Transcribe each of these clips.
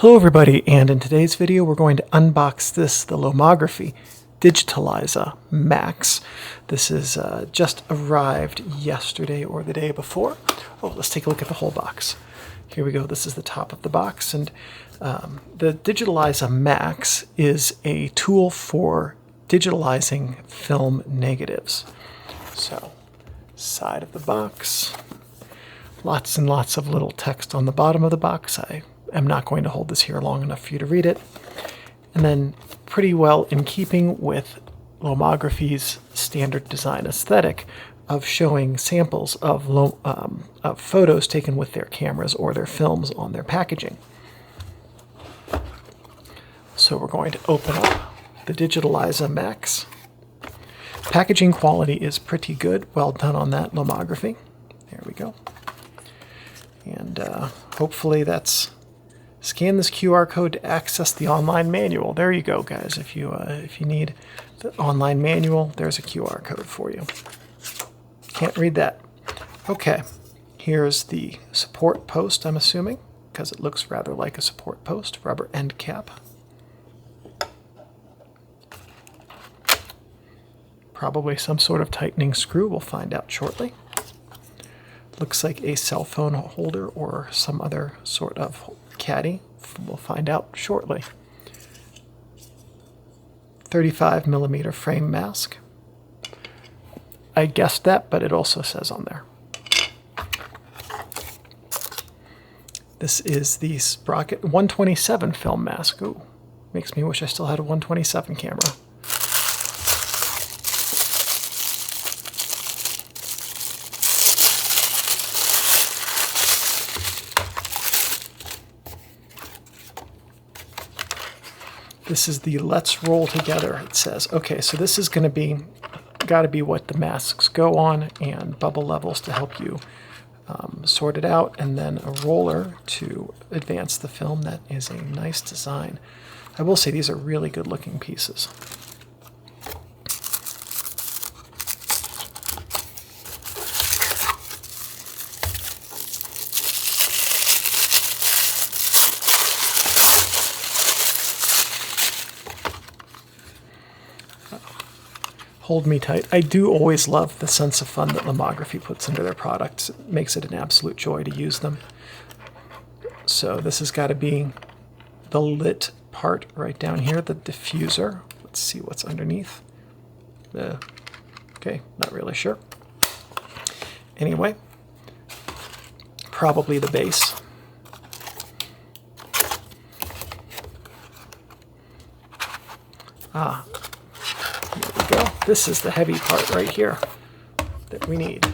Hello everybody, and in today's video we're going to unbox the Lomography Digitaliza Max. This is just arrived yesterday or the day before. Oh, let's take a look at the whole box. Here we go, this is the top of the box, and the Digitaliza Max is a tool for digitalizing film negatives. So, side of the box, lots and lots of little text on the bottom of the box. I'm not going to hold this here long enough for you to read it. And then pretty well in keeping with Lomography's standard design aesthetic of showing samples of photos taken with their cameras or their films on their packaging. So we're going to open up the Digitaliza Max. Packaging quality is pretty good. Well done on that, Lomography. There we go. And hopefully that's... Scan this QR code to access the online manual. There you go, guys. If you need the online manual, there's a QR code for you. Can't read that. Okay, here's the support post, I'm assuming, because it looks rather like a support post. Rubber end cap. Probably some sort of tightening screw. We'll find out shortly. Looks like a cell phone holder or some other sort of caddy. We'll find out shortly. 35mm frame mask. I guessed that, but it also says on there. This is the Sprocket 127 film mask. Ooh, makes me wish I still had a 127 camera. This is the Let's Roll Together, it says. Okay, so this is going to be, got to be what the masks go on, and bubble levels to help you sort it out, and then a roller to advance the film. That is a nice design. I will say these are really good looking pieces. Hold me tight. I do always love the sense of fun that Lomography puts into their products. It makes it an absolute joy to use them. So this has got to be the lit part right down here, the diffuser. Let's see what's underneath. Okay, not really sure. Anyway, probably the base. Ah. There we go. This is the heavy part right here that we need.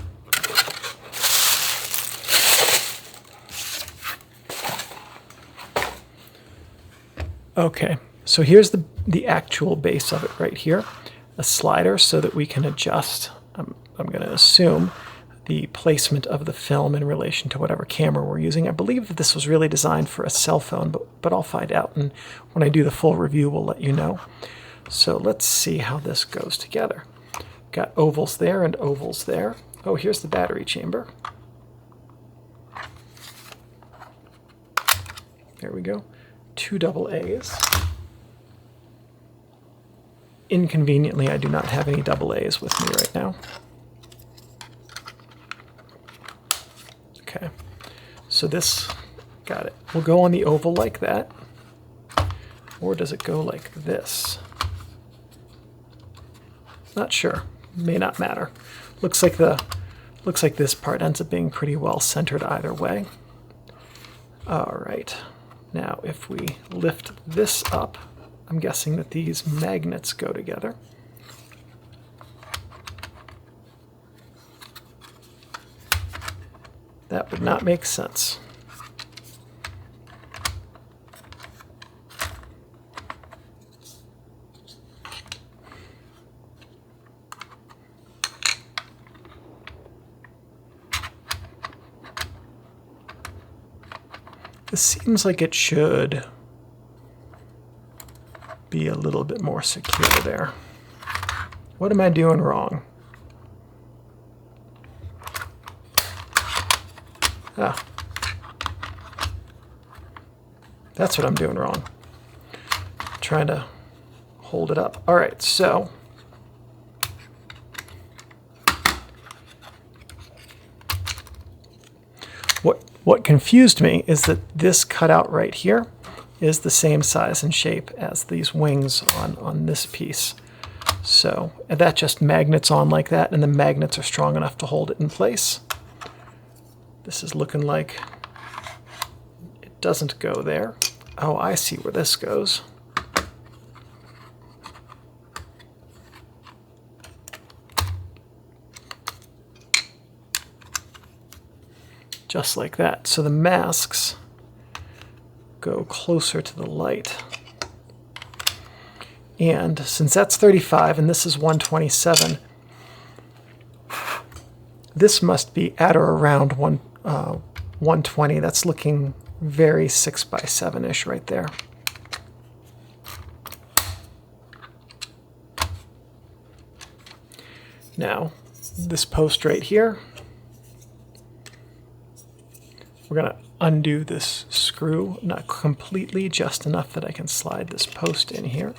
Okay, so here's the actual base of it right here. A slider so that we can adjust, I'm going to assume, the placement of the film in relation to whatever camera we're using. I believe that this was really designed for a cell phone, but I'll find out, and when I do the full review, we'll let you know. So let's see how this goes together. Got ovals there and ovals there. Oh, here's the battery chamber. There we go. 2 AA's. Inconveniently, I do not have any AA's with me right now. Okay, so this, got it. Will go on the oval like that, or does it go like this? Not sure. May not matter. Looks like this part ends up being pretty well centered either way. All right. Now, if we lift this up, I'm guessing that these magnets go together. That would not make sense. This seems like it should be a little bit more secure there. What am I doing wrong? That's what I'm doing wrong. Trying to hold it up. All right, so what confused me is that this cutout right here is the same size and shape as these wings on this piece. So that just magnets on like that, and the magnets are strong enough to hold it in place. This is looking like it doesn't go there. Oh, I see where this goes. Just like that. So the masks go closer to the light. And since that's 35 and this is 127, this must be at or around 120. That's looking very 6x7-ish right there. Now, this post right here, we're going to undo this screw, not completely, just enough that I can slide this post in here.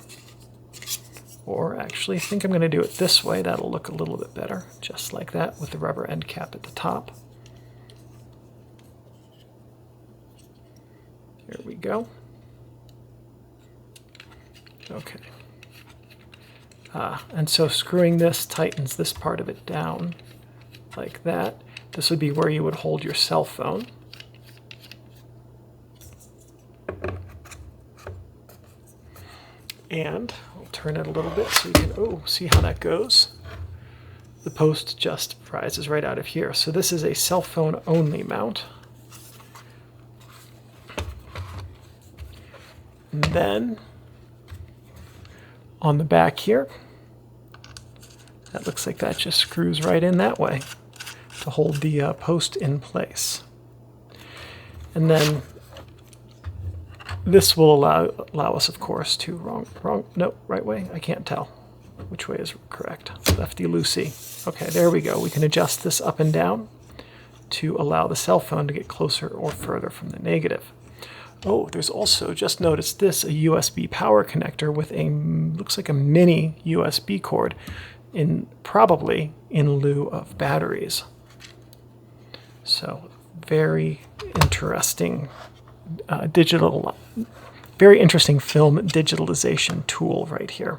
Or actually, I think I'm going to do it this way. That'll look a little bit better, just like that, with the rubber end cap at the top. There we go. Okay. And so screwing this tightens this part of it down like that. This would be where you would hold your cell phone. And I'll turn it a little bit so you can, see how that goes. The post just rises right out of here. So this is a cell phone only mount. And then on the back here, that looks like that just screws right in that way to hold the post in place. And then this will allow us, of course, to right way. I can't tell which way is correct. Lefty-loosey. Okay, there we go. We can adjust this up and down to allow the cell phone to get closer or further from the negative. Oh, there's also, just noticed this, a USB power connector with a, looks like a mini USB cord, probably in lieu of batteries. So very interesting very interesting film digitalization tool right here.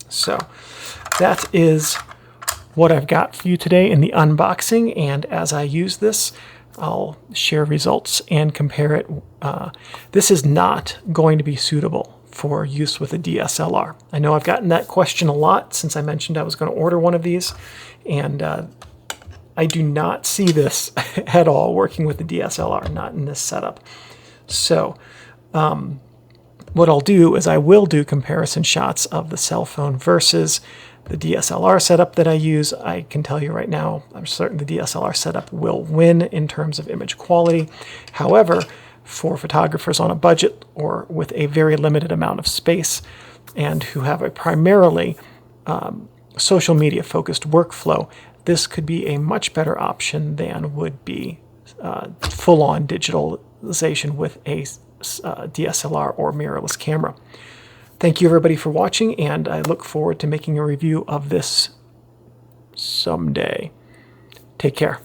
So that is what I've got for you today in the unboxing, and as I use this, I'll share results and compare it. This is not going to be suitable for use with a DSLR. I know I've gotten that question a lot since I mentioned I was going to order one of these, and I do not see this at all working with the DSLR, not in this setup. So what I'll do is I will do comparison shots of the cell phone versus the DSLR setup that I use. I can tell you right now, I'm certain the DSLR setup will win in terms of image quality. However, for photographers on a budget or with a very limited amount of space and who have a primarily social media focused workflow, this could be a much better option than would be full-on digitalization with a DSLR or mirrorless camera. Thank you everybody for watching, and I look forward to making a review of this someday. Take care.